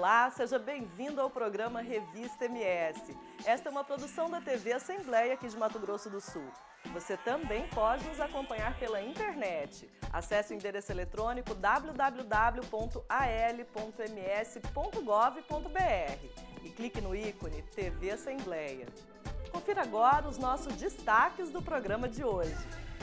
Olá, seja bem-vindo ao programa Revista MS. Esta é uma produção da TV Assembleia aqui de Mato Grosso do Sul. Você também pode nos acompanhar pela internet. Acesse o endereço eletrônico www.al.ms.gov.br e clique no ícone TV Assembleia. Confira agora os nossos destaques do programa de hoje.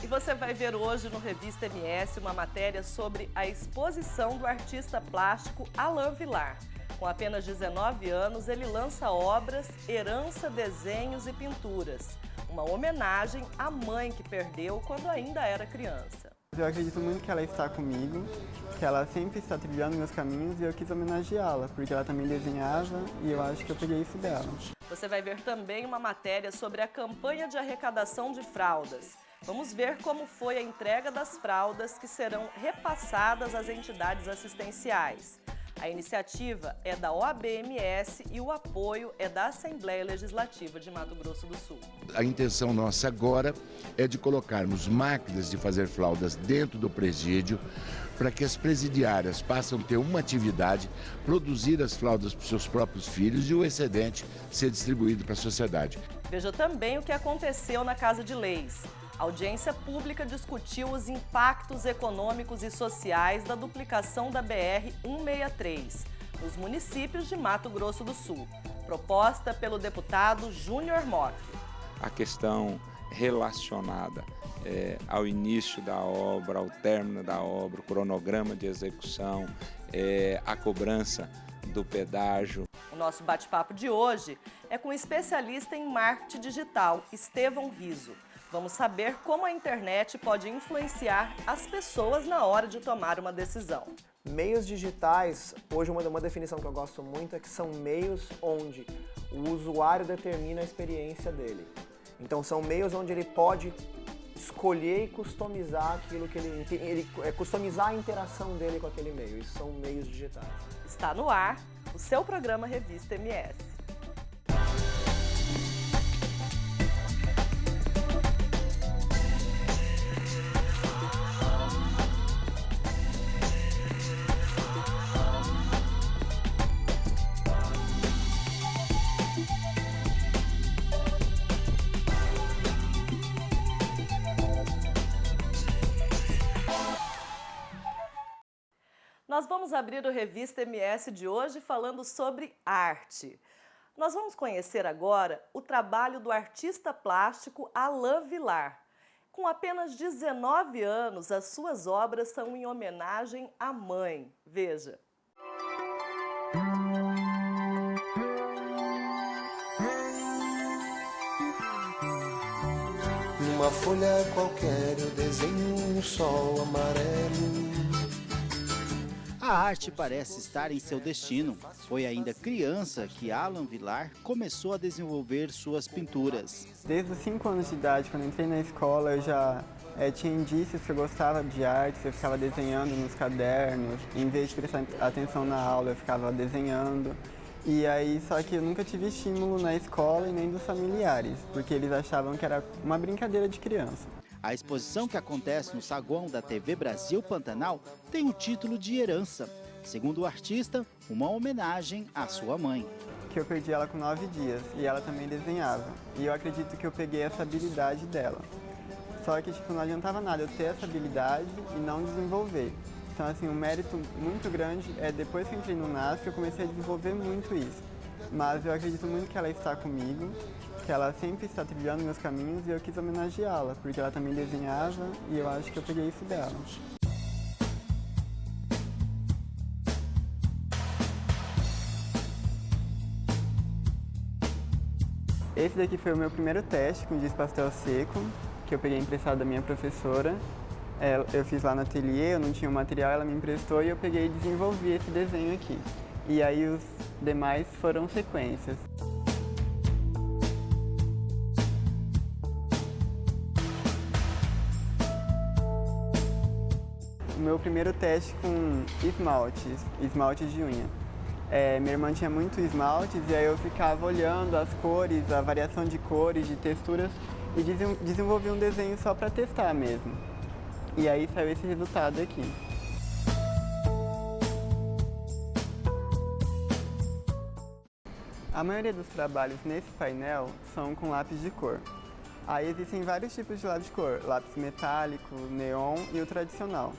E você vai ver hoje no Revista MS uma matéria sobre a exposição do artista plástico Alain Vilar. Com apenas 19 anos, ele lança obras, herança, desenhos e pinturas. Uma homenagem à mãe que perdeu quando ainda era criança. Eu acredito muito que ela está comigo, que ela sempre está trilhando meus caminhos e eu quis homenageá-la, porque ela também desenhava e eu acho que eu peguei isso dela. Você vai ver também uma matéria sobre a campanha de arrecadação de fraldas. Vamos ver como foi a entrega das fraldas que serão repassadas às entidades assistenciais. A iniciativa é da OAB-MS e o apoio é da Assembleia Legislativa de Mato Grosso do Sul. A intenção nossa agora é de colocarmos máquinas de fazer fraldas dentro do presídio para que as presidiárias possam ter uma atividade, produzir as fraldas para os seus próprios filhos e o excedente ser distribuído para a sociedade. Veja também o que aconteceu na Casa de Leis. A audiência pública discutiu os impactos econômicos e sociais da duplicação da BR-163 nos municípios de Mato Grosso do Sul, proposta pelo deputado Júnior Mock. A questão relacionada ao início da obra, ao término da obra, o cronograma de execução, a cobrança do pedágio. O nosso bate-papo de hoje é com o especialista em marketing digital, Estevão Riso. Vamos saber como a internet pode influenciar as pessoas na hora de tomar uma decisão. Meios digitais, hoje uma definição que eu gosto muito é que são meios onde o usuário determina a experiência dele. Então são meios onde ele pode escolher e customizar aquilo que ele customizar a interação dele com aquele meio. Isso são meios digitais. Está no ar o seu programa Revista MS. Nós vamos abrir o Revista MS de hoje falando sobre arte. Nós vamos conhecer agora o trabalho do artista plástico Alain Vilar. Com apenas 19 anos, as suas obras são em homenagem à mãe. Veja. Numa folha qualquer eu desenho um sol amarelo. A arte parece estar em seu destino. Foi ainda criança que Alain Vilar começou a desenvolver suas pinturas. Desde os 5 anos de idade, quando entrei na escola, eu já tinha indícios que eu gostava de arte, eu ficava desenhando nos cadernos. Em vez de prestar atenção na aula, eu ficava desenhando. E aí, só que eu nunca tive estímulo na escola e nem dos familiares, porque eles achavam que era uma brincadeira de criança. A exposição que acontece no saguão da TV Brasil Pantanal tem o título de Herança. Segundo o artista, uma homenagem à sua mãe. Que eu perdi ela com 9 dias e ela também desenhava. E eu acredito que eu peguei essa habilidade dela. Só que não adiantava nada eu ter essa habilidade e não desenvolver. Então assim, um mérito muito grande é depois que eu entrei no NASF eu comecei a desenvolver muito isso. Mas eu acredito muito que ela está comigo, que ela sempre está trilhando meus caminhos e eu quis homenageá-la, porque ela também desenhava e eu acho que eu peguei isso dela. Esse daqui foi o meu primeiro teste com giz pastel seco, que eu peguei emprestado da minha professora. Eu fiz lá no ateliê, eu não tinha o material, ela me emprestou e eu peguei e desenvolvi esse desenho aqui. E aí os demais foram sequências. O meu primeiro teste com esmalte de unha. Minha irmã tinha muito esmaltes e aí eu ficava olhando as cores, a variação de cores, de texturas e desenvolvi um desenho só para testar mesmo. E aí saiu esse resultado aqui. A maioria dos trabalhos nesse painel são com lápis de cor. Aí existem vários tipos de lápis de cor, lápis metálico, neon e o tradicional.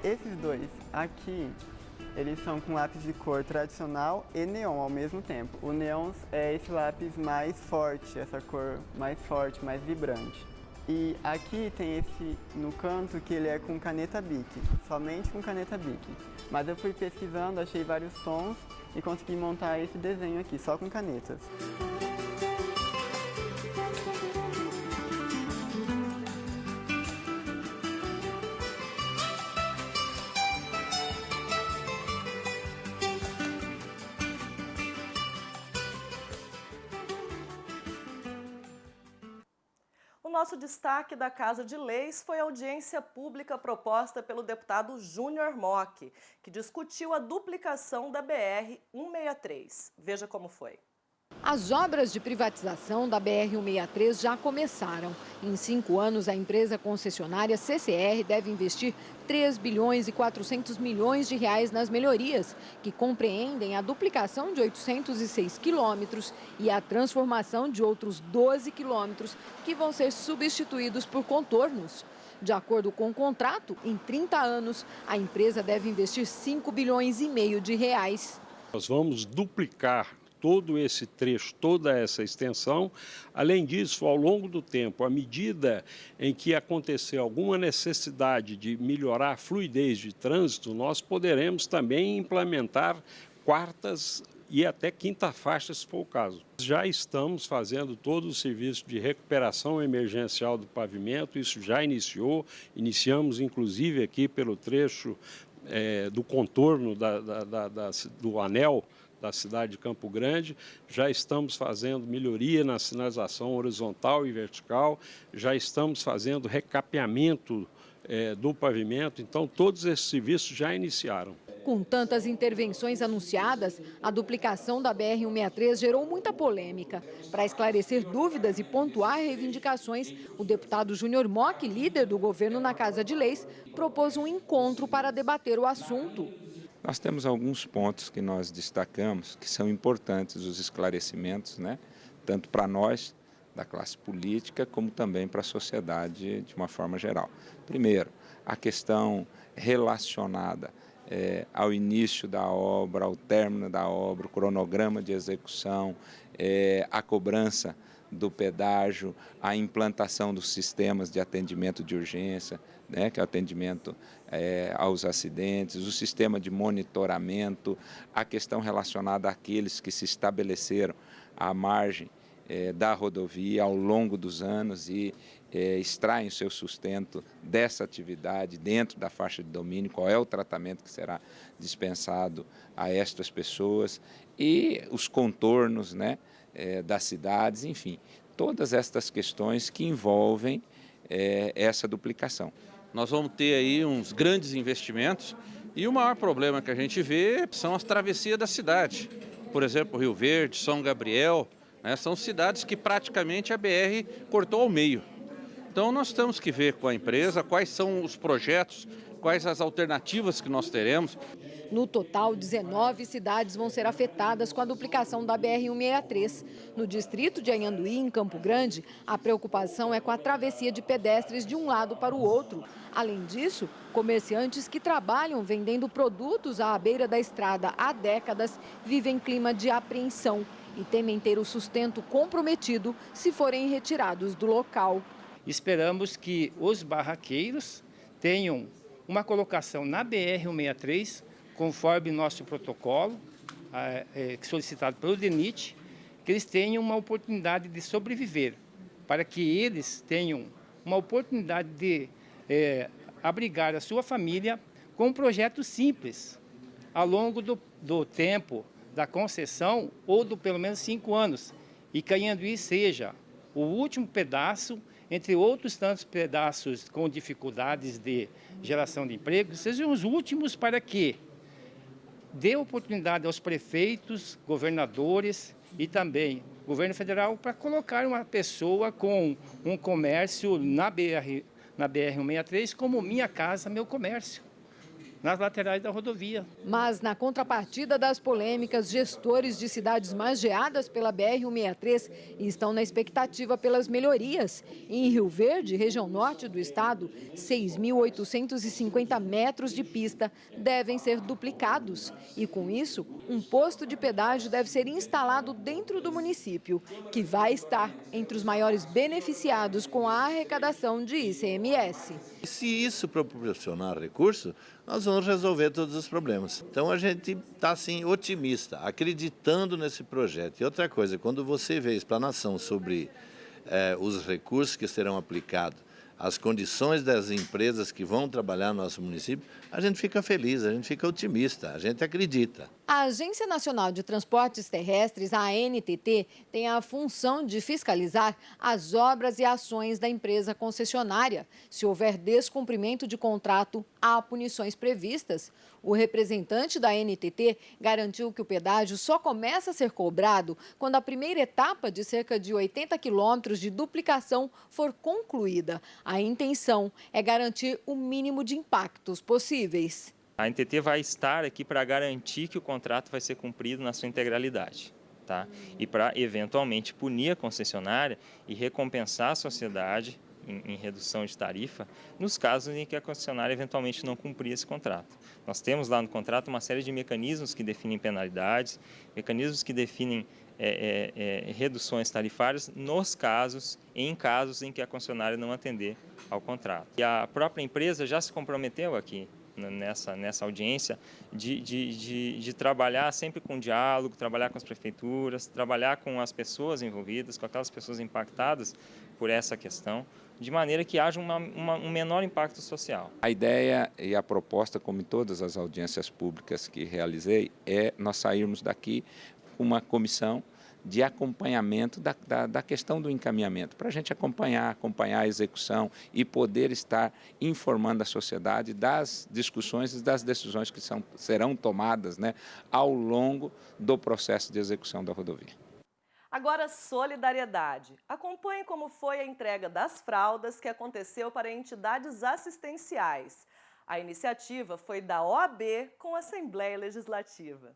Esses dois aqui, eles são com lápis de cor tradicional e neon ao mesmo tempo. O neon é esse lápis mais forte, essa cor mais forte, mais vibrante. E aqui tem esse no canto que ele é com caneta Bic, somente com caneta Bic. Mas eu fui pesquisando, achei vários tons e consegui montar esse desenho aqui, só com canetas. O nosso destaque da Casa de Leis foi a audiência pública proposta pelo deputado Júnior Mock, que discutiu a duplicação da BR-163. Veja como foi. As obras de privatização da BR-163 já começaram. Em 5 anos, a empresa concessionária CCR deve investir 3 bilhões e 400 milhões de reais nas melhorias, que compreendem a duplicação de 806 quilômetros e a transformação de outros 12 quilômetros que vão ser substituídos por contornos. De acordo com o contrato, em 30 anos, a empresa deve investir 5 bilhões e meio de reais. Nós vamos duplicar todo esse trecho, toda essa extensão. Além disso, ao longo do tempo, à medida em que acontecer alguma necessidade de melhorar a fluidez de trânsito, nós poderemos também implementar quartas e até quinta faixa, se for o caso. Já estamos fazendo todo o serviço de recuperação emergencial do pavimento, isso já iniciamos inclusive aqui pelo trecho do contorno do anel da cidade de Campo Grande, já estamos fazendo melhoria na sinalização horizontal e vertical, já estamos fazendo recapeamento do pavimento, então todos esses serviços já iniciaram. Com tantas intervenções anunciadas, a duplicação da BR-163 gerou muita polêmica. Para esclarecer dúvidas e pontuar reivindicações, o deputado Júnior Mock, líder do governo na Casa de Leis, propôs um encontro para debater o assunto. Nós temos alguns pontos que nós destacamos, que são importantes, os esclarecimentos, né? Tanto para nós, da classe política, como também para a sociedade de uma forma geral. Primeiro, a questão relacionada ao início da obra, ao término da obra, o cronograma de execução, a cobrança do pedágio, a implantação dos sistemas de atendimento de urgência, né, que é o atendimento aos acidentes, o sistema de monitoramento, a questão relacionada àqueles que se estabeleceram à margem da rodovia ao longo dos anos e extraem o seu sustento dessa atividade dentro da faixa de domínio, qual é o tratamento que será dispensado a estas pessoas e os contornos, né, das cidades, enfim, todas estas questões que envolvem essa duplicação. Nós vamos ter aí uns grandes investimentos e o maior problema que a gente vê são as travessias da cidade. Por exemplo, Rio Verde, São Gabriel, né, são cidades que praticamente a BR cortou ao meio. Então nós temos que ver com a empresa quais são os projetos, quais as alternativas que nós teremos. No total, 19 cidades vão ser afetadas com a duplicação da BR-163. No distrito de Anhanduí, em Campo Grande, a preocupação é com a travessia de pedestres de um lado para o outro. Além disso, comerciantes que trabalham vendendo produtos à beira da estrada há décadas vivem clima de apreensão e temem ter o sustento comprometido se forem retirados do local. Esperamos que os barraqueiros tenham uma colocação na BR-163, conforme nosso protocolo, solicitado pelo DENIT, que eles tenham uma oportunidade de sobreviver, para que eles tenham uma oportunidade de abrigar a sua família com um projeto simples, ao longo do tempo da concessão, ou do pelo menos 5 anos, e que Anhanduí seja o último pedaço, entre outros tantos pedaços com dificuldades de geração de emprego, sejam os últimos para que dê oportunidade aos prefeitos, governadores e também governo federal para colocar uma pessoa com um comércio na BR-163 como Minha Casa, Meu Comércio. nas laterais da rodovia. Mas, na contrapartida das polêmicas, gestores de cidades margeadas pela BR-163 estão na expectativa pelas melhorias. Em Rio Verde, região norte do estado, 6.850 metros de pista devem ser duplicados. E, com isso, um posto de pedágio deve ser instalado dentro do município, que vai estar entre os maiores beneficiados com a arrecadação de ICMS. Se isso proporcionar recurso, nós vamos resolver todos os problemas. Então a gente está assim otimista, acreditando nesse projeto. E outra coisa, quando você vê a explanação sobre os recursos que serão aplicados, as condições das empresas que vão trabalhar no nosso município, a gente fica feliz, a gente fica otimista, a gente acredita. A Agência Nacional de Transportes Terrestres, a ANTT, tem a função de fiscalizar as obras e ações da empresa concessionária. Se houver descumprimento de contrato, há punições previstas. O representante da ANTT garantiu que o pedágio só começa a ser cobrado quando a primeira etapa de cerca de 80 quilômetros de duplicação for concluída. A intenção é garantir o mínimo de impactos possíveis. A ANTT vai estar aqui para garantir que o contrato vai ser cumprido na sua integralidade, tá? E para, eventualmente, punir a concessionária e recompensar a sociedade em redução de tarifa nos casos em que a concessionária eventualmente não cumprir esse contrato. Nós temos lá no contrato uma série de mecanismos que definem penalidades, mecanismos que definem reduções tarifárias em casos em que a concessionária não atender ao contrato. E a própria empresa já se comprometeu aqui nessa audiência de trabalhar sempre com diálogo, trabalhar com as prefeituras, trabalhar com as pessoas envolvidas, com aquelas pessoas impactadas por essa questão, de maneira que haja um menor impacto social. A ideia e a proposta, como em todas as audiências públicas que realizei, é nós sairmos daqui com uma comissão de acompanhamento da questão do encaminhamento, para a gente acompanhar a execução e poder estar informando a sociedade das discussões e das decisões que serão tomadas, né, ao longo do processo de execução da rodovia. Agora, solidariedade. Acompanhe como foi a entrega das fraldas que aconteceu para entidades assistenciais. A iniciativa foi da OAB com a Assembleia Legislativa.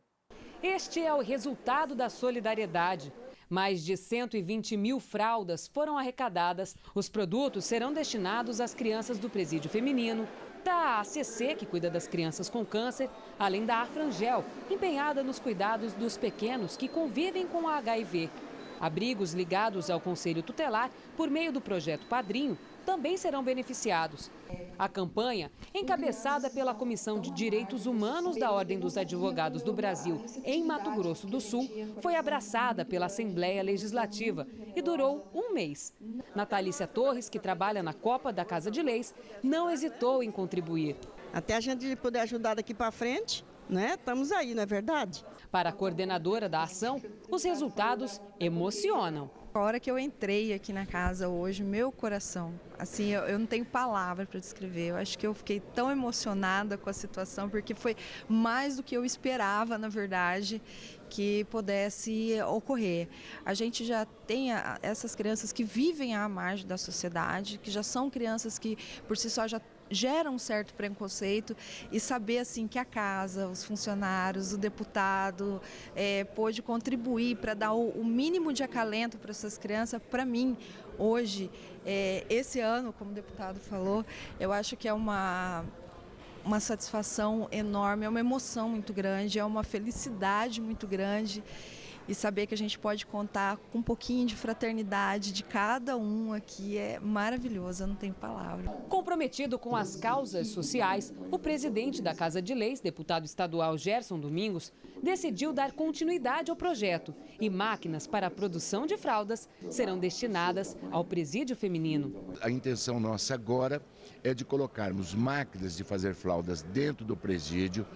Este é o resultado da solidariedade. Mais de 120 mil fraldas foram arrecadadas. Os produtos serão destinados às crianças do presídio feminino, da ACC, que cuida das crianças com câncer, além da Afrangel, empenhada nos cuidados dos pequenos que convivem com a HIV. Abrigos ligados ao Conselho Tutelar, por meio do projeto Padrinho, também serão beneficiados. A campanha, encabeçada pela Comissão de Direitos Humanos da Ordem dos Advogados do Brasil, em Mato Grosso do Sul, foi abraçada pela Assembleia Legislativa e durou um mês. Natalícia Torres, que trabalha na Copa da Casa de Leis, não hesitou em contribuir. Até a gente poder ajudar daqui para frente, né? Estamos aí, não é verdade? Para a coordenadora da ação, os resultados emocionam. A hora que eu entrei aqui na casa hoje, meu coração, assim, eu não tenho palavra para descrever. Eu acho que eu fiquei tão emocionada com a situação, porque foi mais do que eu esperava, na verdade, que pudesse ocorrer. A gente já tem essas crianças que vivem à margem da sociedade, que já são crianças que, por si só, já gera um certo preconceito, e saber assim que a casa, os funcionários, o deputado pôde contribuir para dar o mínimo de acalento para essas crianças, para mim, hoje, esse ano, como o deputado falou, eu acho que é uma satisfação enorme, é uma emoção muito grande, é uma felicidade muito grande. E saber que a gente pode contar com um pouquinho de fraternidade de cada um aqui é maravilhoso, eu não tenho palavra. Comprometido com as causas sociais, o presidente da Casa de Leis, deputado estadual Gerson Domingos, decidiu dar continuidade ao projeto e máquinas para a produção de fraldas serão destinadas ao presídio feminino. A intenção nossa agora é de colocarmos máquinas de fazer fraldas dentro do presídio,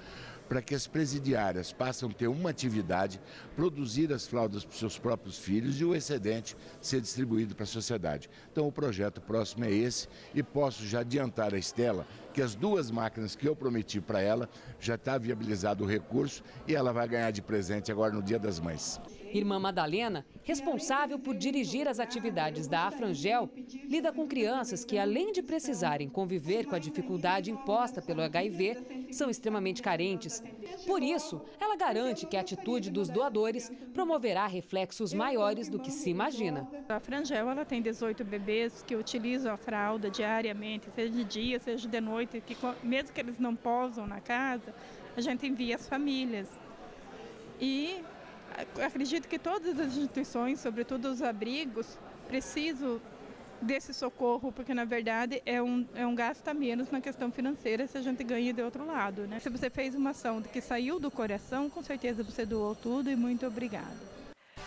para que as presidiárias passem a ter uma atividade, produzir as fraldas para os seus próprios filhos e o excedente ser distribuído para a sociedade. Então o projeto próximo é esse, e posso já adiantar a Estela que as 2 máquinas que eu prometi para ela já está viabilizado o recurso e ela vai ganhar de presente agora no Dia das Mães. Irmã Madalena, responsável por dirigir as atividades da Afrangel, lida com crianças que, além de precisarem conviver com a dificuldade imposta pelo HIV, são extremamente carentes. Por isso, ela garante que a atitude dos doadores promoverá reflexos maiores do que se imagina. A Afrangel, ela tem 18 bebês que utilizam a fralda diariamente, seja de dia, seja de noite, que mesmo que eles não posam na casa, a gente envia as famílias. E acredito que todas as instituições, sobretudo os abrigos, precisam desse socorro, porque na verdade é um gasto a menos na questão financeira se a gente ganha de outro lado, né? Se você fez uma ação que saiu do coração, com certeza você doou tudo e muito obrigada.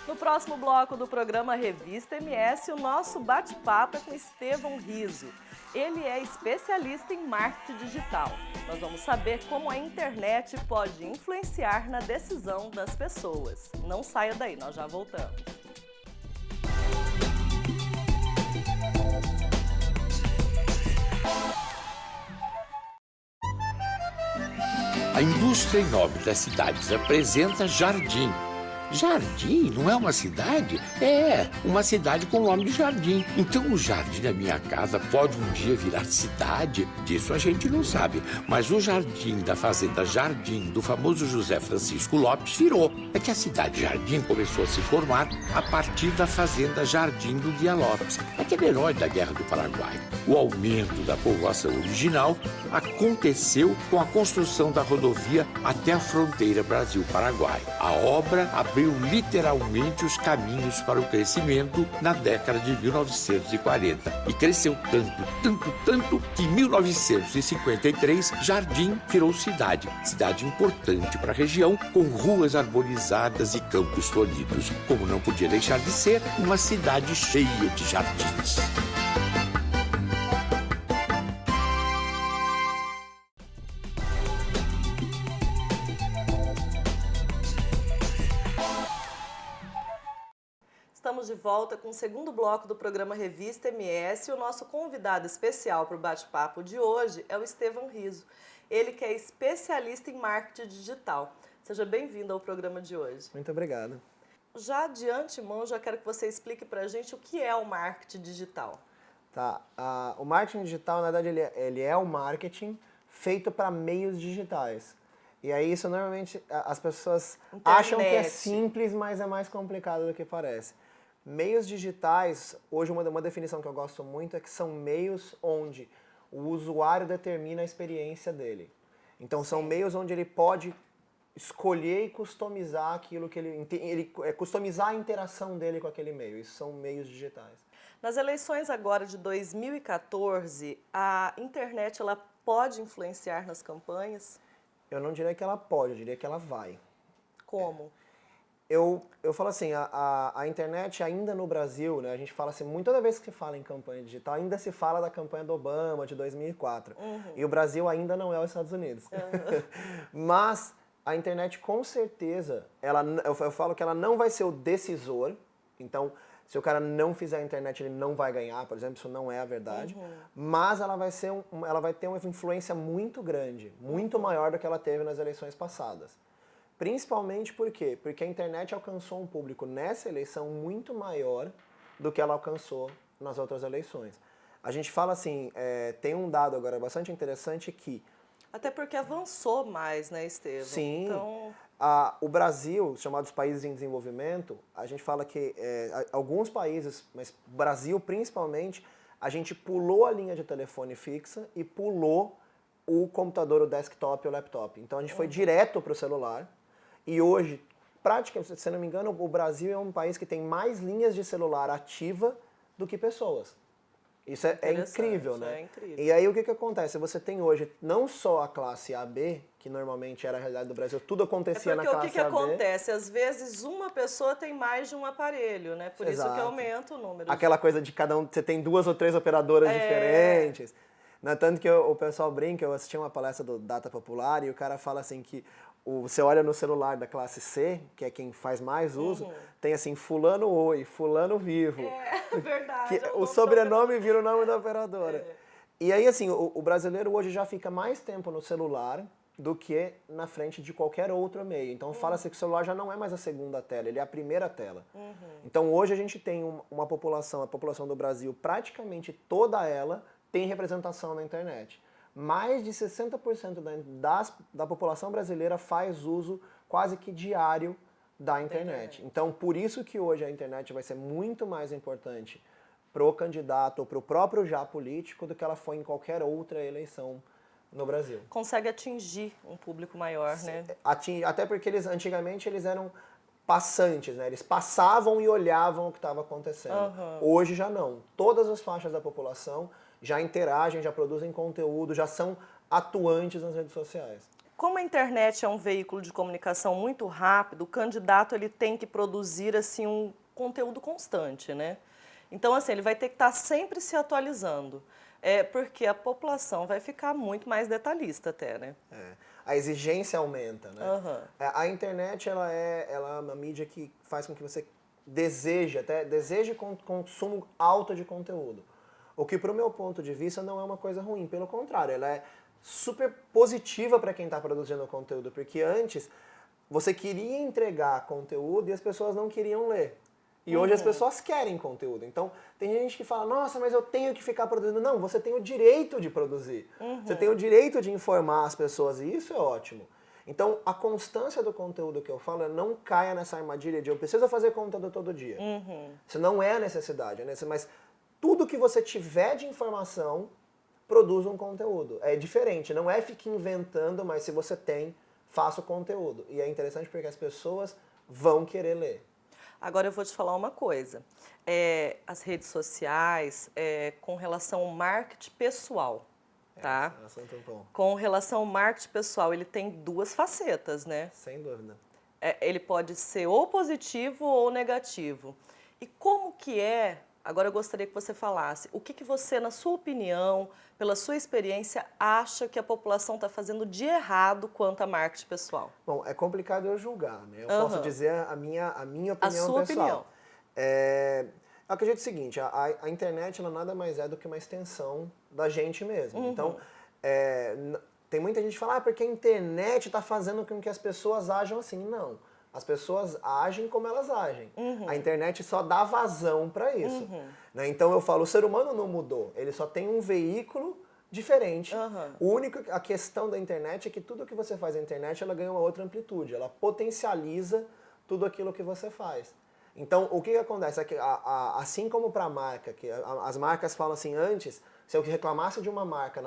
No próximo bloco do programa Revista MS, o nosso bate-papo é com Estevão Riso. Ele é especialista em marketing digital. Nós vamos saber como a internet pode influenciar na decisão das pessoas. Não saia daí, nós já voltamos. A indústria enorme das cidades apresenta Jardim. Jardim não é uma cidade? É, uma cidade com o nome de Jardim. Então o jardim da minha casa pode um dia virar cidade? Disso a gente não sabe. Mas o jardim da fazenda Jardim, do famoso José Francisco Lopes, virou. É que a cidade Jardim começou a se formar a partir da fazenda Jardim do Guia Lopes, aquele herói da Guerra do Paraguai. O aumento da povoação original aconteceu com a construção da rodovia até a fronteira Brasil-Paraguai. A obra abriu literalmente os caminhos para o crescimento na década de 1940. E cresceu tanto que em 1953 Jardim virou cidade. Cidade importante para a região, com ruas arborizadas e campos floridos. Como não podia deixar de ser, uma cidade cheia de jardins. Estamos de volta com o segundo bloco do programa Revista MS e o nosso convidado especial para o bate-papo de hoje é o Estevão Riso. Ele que é especialista em marketing digital. Seja bem-vindo ao programa de hoje. Muito obrigado. Já de antemão, já quero que você explique para a gente o que é o marketing digital. Tá, o marketing digital, na verdade, ele é o marketing feito para meios digitais. E aí isso normalmente as pessoas acham que é simples, mas é mais complicado do que parece. Meios digitais, hoje uma definição que eu gosto muito é que são meios onde o usuário determina a experiência dele. Então são meios onde ele pode escolher e customizar aquilo que customizar a interação dele com aquele meio. Isso são meios digitais. Nas eleições agora de 2014, a internet ela pode influenciar nas campanhas? Eu não diria que ela pode, eu diria que ela vai. Como? Eu falo assim, a internet ainda no Brasil, né, a gente fala assim, toda vez que se fala em campanha digital, ainda se fala da campanha do Obama de 2004. E o Brasil ainda não é os Estados Unidos. Mas a internet com certeza, eu falo que ela não vai ser o decisor, então se o cara não fizer a internet ele não vai ganhar, por exemplo, isso não é a verdade, mas ela vai ter uma influência muito grande, muito maior do que ela teve nas eleições passadas. Principalmente por quê? Porque a internet alcançou um público nessa eleição muito maior do que ela alcançou nas outras eleições. A gente fala assim, tem um dado agora bastante interessante que... Até porque avançou mais, né, Estevão? Sim. Então... O Brasil, os chamados países em desenvolvimento, a gente fala que alguns países, mas o Brasil principalmente, a gente pulou a linha de telefone fixa e pulou o computador, o desktop e o laptop. Então a gente foi direto para o celular. E hoje, praticamente, se não me engano, o Brasil é um país que tem mais linhas de celular ativa do que pessoas. Isso é incrível, né? É incrível. E aí o que acontece? Você tem hoje não só a classe AB, que normalmente era a realidade do Brasil, tudo acontecia na classe AB. Porque o que acontece? Às vezes uma pessoa tem mais de um aparelho, né? Por isso que aumenta o número. Aquela coisa de cada um, você tem 2 ou 3 operadoras diferentes. Tanto que o pessoal brinca, eu assisti uma palestra do Data Popular e o cara fala assim que você olha no celular da classe C, que é quem faz mais uso, tem assim, fulano oi, fulano vivo. É verdade. O sobrenome vira o nome da operadora. E aí, assim, o brasileiro hoje já fica mais tempo no celular do que na frente de qualquer outro meio. Então fala-se que o celular já não é mais a segunda tela, ele é a primeira tela. Então hoje a gente tem uma população, a população do Brasil, praticamente toda ela tem representação na internet. Mais de 60% da população brasileira faz uso quase que diário da internet. Então por isso que hoje a internet vai ser muito mais importante para o candidato ou para o próprio já político do que ela foi em qualquer outra eleição no Brasil. Consegue atingir um público maior, né? Até porque antigamente eles eram passantes, né? Eles passavam e olhavam o que estava acontecendo. Hoje já não. Todas as faixas da população já interagem, já produzem conteúdo, já são atuantes nas redes sociais. Como a internet é um veículo de comunicação muito rápido, o candidato ele tem que produzir assim um conteúdo constante, né? Então assim, ele vai ter que estar sempre se atualizando. Porque a população vai ficar muito mais detalhista até, né? A exigência aumenta, né? A internet ela é uma mídia que faz com que você deseje consumo alto de conteúdo. O que, para o meu ponto de vista, não é uma coisa ruim. Pelo contrário, ela é super positiva para quem está produzindo conteúdo. Porque antes, você queria entregar conteúdo e as pessoas não queriam ler. E hoje as pessoas querem conteúdo. Então, tem gente que fala, nossa, mas eu tenho que ficar produzindo. Não, você tem o direito de produzir. Você tem o direito de informar as pessoas e isso é ótimo. Então, a constância do conteúdo que eu falo é não caia nessa armadilha de eu preciso fazer conteúdo todo dia. Isso não é a necessidade, mas tudo que você tiver de informação, produz um conteúdo. É diferente, não é fique inventando, mas se você tem, faça o conteúdo. E é interessante porque as pessoas vão querer ler. Agora eu vou te falar uma coisa. As redes sociais, com relação ao marketing pessoal, tá? Assunto bom. Com relação ao marketing pessoal, ele tem duas facetas, né? Sem dúvida. Ele pode ser ou positivo ou negativo. E como que agora eu gostaria que você falasse, o que você, na sua opinião, pela sua experiência, acha que a população está fazendo de errado quanto a marketing pessoal? Bom, é complicado eu julgar, né? Eu posso dizer a minha opinião pessoal. A sua opinião. Eu acredito o seguinte, a internet ela nada mais é do que uma extensão da gente mesmo. Então, tem muita gente que fala, porque a internet está fazendo com que as pessoas ajam assim. Não. As pessoas agem como elas agem. A internet só dá vazão para isso. Né? Então eu falo, o ser humano não mudou. Ele só tem um veículo diferente. A questão da internet é que tudo que você faz na internet, ela ganha uma outra amplitude. Ela potencializa tudo aquilo que você faz. Então, o que acontece? É que, assim como para a marca, que as marcas falam assim, antes, se eu reclamasse de uma marca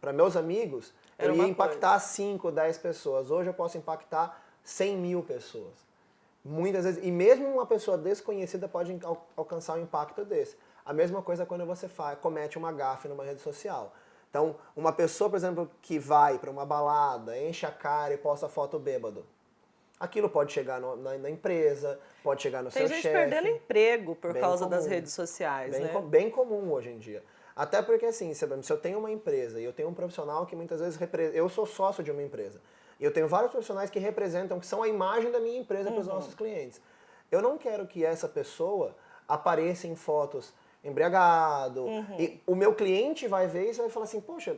para meus amigos, eu ia impactar 5, 10 pessoas. Hoje eu posso impactar 100 mil pessoas. Muitas vezes, e mesmo uma pessoa desconhecida pode alcançar um impacto desse. A mesma coisa quando você comete uma gafe numa rede social. Então, uma pessoa, por exemplo, que vai para uma balada, enche a cara e posta foto bêbado. Aquilo pode chegar na empresa, pode chegar no seu chefe. Tem gente perdendo emprego por causa das redes sociais, né? Bem comum hoje em dia. Até porque, assim, se eu tenho uma empresa e eu tenho um profissional que muitas vezes eu sou sócio de uma empresa. E eu tenho vários profissionais que representam, que são a imagem da minha empresa para os nossos clientes. Eu não quero que essa pessoa apareça em fotos embriagado. E o meu cliente vai ver isso e vai falar assim, poxa,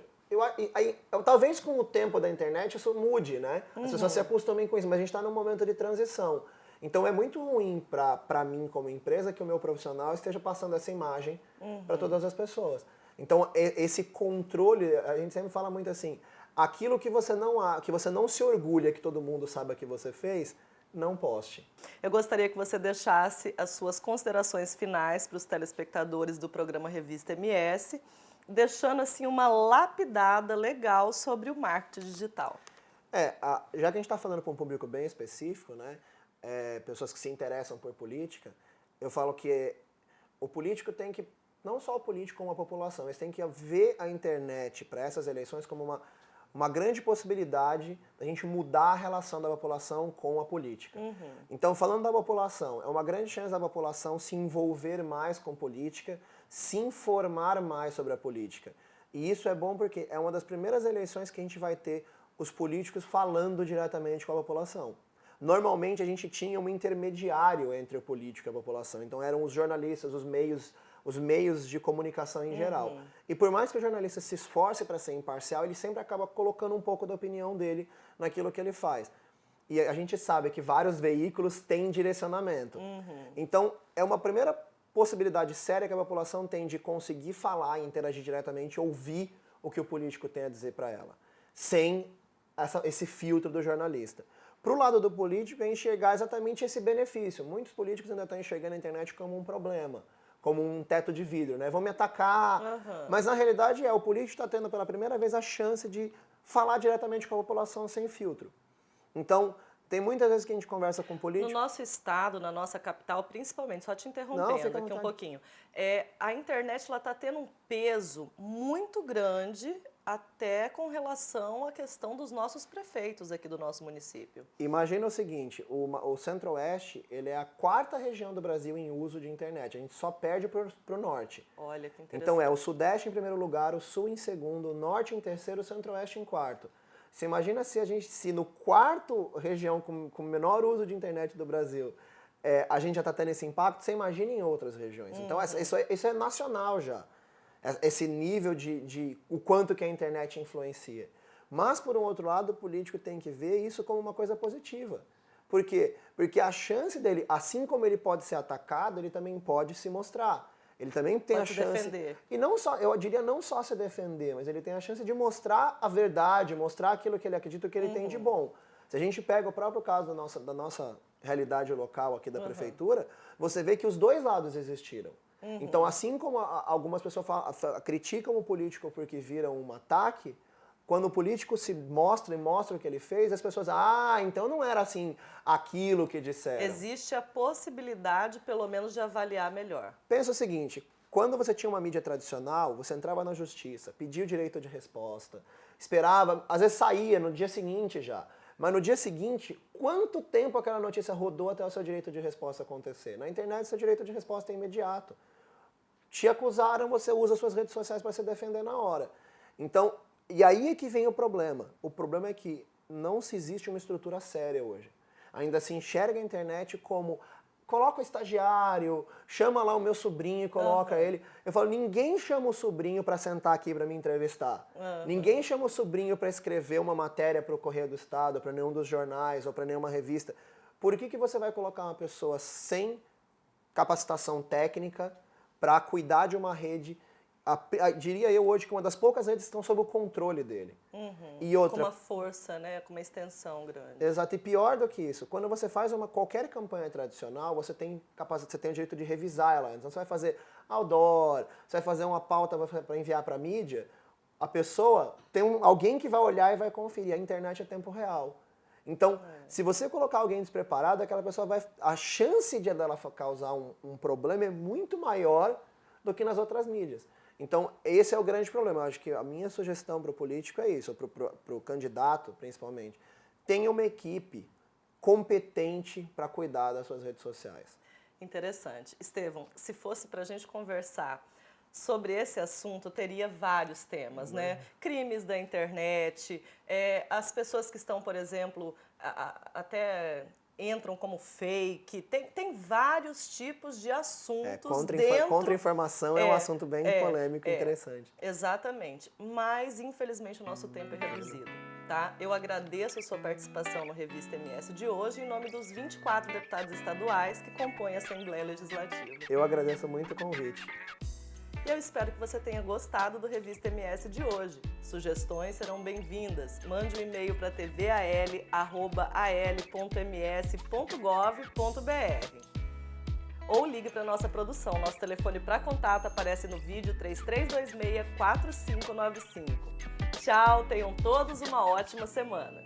talvez com o tempo da internet isso mude, né? As pessoas se acostumem com isso, mas a gente está num momento de transição. Então é muito ruim para mim como empresa que o meu profissional esteja passando essa imagem para todas as pessoas. Então esse controle, a gente sempre fala muito assim, aquilo que você não se orgulha que todo mundo saiba que você fez, não poste. Eu gostaria que você deixasse as suas considerações finais para os telespectadores do programa Revista MS, deixando assim uma lapidada legal sobre o marketing digital. Já que a gente está falando para um público bem específico, né, pessoas que se interessam por política, eu falo que o político tem que, não só o político como a população, eles têm que ver a internet para essas eleições como uma grande possibilidade da gente mudar a relação da população com a política. Então, falando da população, é uma grande chance da população se envolver mais com política, se informar mais sobre a política. E isso é bom porque é uma das primeiras eleições que a gente vai ter os políticos falando diretamente com a população. Normalmente a gente tinha um intermediário entre o político e a população, então eram os jornalistas, os meios os meios de comunicação em geral. E por mais que o jornalista se esforce para ser imparcial, ele sempre acaba colocando um pouco da opinião dele naquilo que ele faz. E a gente sabe que vários veículos têm direcionamento. Então, é uma primeira possibilidade séria que a população tem de conseguir falar e interagir diretamente, ouvir o que o político tem a dizer para ela, sem esse filtro do jornalista. Para o lado do político é enxergar exatamente esse benefício. Muitos políticos ainda estão enxergando a internet como um problema, como um teto de vidro, né? Vão me atacar. Mas na realidade o político está tendo pela primeira vez a chance de falar diretamente com a população sem filtro. Então, tem muitas vezes que a gente conversa com políticos... No nosso estado, na nossa capital, principalmente, só te interrompendo aqui um pouquinho, a internet está tendo um peso muito grande até com relação à questão dos nossos prefeitos aqui do nosso município. Imagina o seguinte, o Centro-Oeste, ele é a 4ª região do Brasil em uso de internet, a gente só perde para o Norte. Olha que interessante. Então o Sudeste em primeiro lugar, o Sul em segundo, o Norte em terceiro, o Centro-Oeste em quarto. Você imagina se no 4ª região com menor uso de internet do Brasil, a gente já está tendo esse impacto, você imagina em outras regiões. Então isso é nacional já. Esse nível de o quanto que a internet influencia. Mas, por um outro lado, o político tem que ver isso como uma coisa positiva. Por quê? Porque a chance dele, assim como ele pode ser atacado, ele também pode se mostrar. Ele também tem pode a chance... defender. E não só, eu diria não só se defender, mas ele tem a chance de mostrar a verdade, mostrar aquilo que ele acredita que ele tem de bom. Se a gente pega o próprio caso da nossa realidade local aqui da prefeitura, você vê que os dois lados existiram. Então, assim como algumas pessoas criticam o político porque viram um ataque, quando o político se mostra e mostra o que ele fez, as pessoas, então não era assim aquilo que disseram. Existe a possibilidade, pelo menos, de avaliar melhor. Pensa o seguinte, quando você tinha uma mídia tradicional, você entrava na justiça, pedia o direito de resposta, esperava, às vezes saía no dia seguinte já. Mas no dia seguinte, quanto tempo aquela notícia rodou até o seu direito de resposta acontecer? Na internet, seu direito de resposta é imediato. Te acusaram, você usa suas redes sociais para se defender na hora. Então, e aí é que vem o problema. O problema é que não se existe uma estrutura séria hoje. Ainda se enxerga a internet como... Coloca o estagiário, chama lá o meu sobrinho e coloca ele. Eu falo, ninguém chama o sobrinho para sentar aqui para me entrevistar. Ninguém chama o sobrinho para escrever uma matéria para o Correio do Estado, para nenhum dos jornais ou para nenhuma revista. Por que você vai colocar uma pessoa sem capacitação técnica para cuidar de uma rede? Diria eu hoje que uma das poucas redes estão sob o controle dele. E outra, com uma força, né? Com uma extensão grande. Exato, e pior do que isso, quando você faz qualquer campanha tradicional, você tem o direito de revisar ela. Então você vai fazer outdoor, você vai fazer uma pauta para enviar para a mídia, a pessoa tem alguém que vai olhar e vai conferir. A internet é tempo real. Então, se você colocar alguém despreparado, aquela pessoa a chance de dela causar um problema é muito maior do que nas outras mídias. Então, esse é o grande problema. Eu acho que a minha sugestão para o político é isso, para o candidato, principalmente. Tenha uma equipe competente para cuidar das suas redes sociais. Interessante. Estevão, se fosse para a gente conversar sobre esse assunto, teria vários temas, né? Crimes da internet, as pessoas que estão, por exemplo, até... entram como fake, tem vários tipos de assuntos Contra-informação é um assunto bem polêmico e interessante. Exatamente, mas infelizmente o nosso tempo é reduzido, tá? Eu agradeço a sua participação no Revista MS de hoje em nome dos 24 deputados estaduais que compõem a Assembleia Legislativa. Eu agradeço muito o convite. E eu espero que você tenha gostado do Revista MS de hoje. Sugestões serão bem-vindas. Mande um e-mail para tval@al.ms.gov.br ou ligue para a nossa produção. Nosso telefone para contato aparece no vídeo 3326-4595. Tchau, tenham todos uma ótima semana.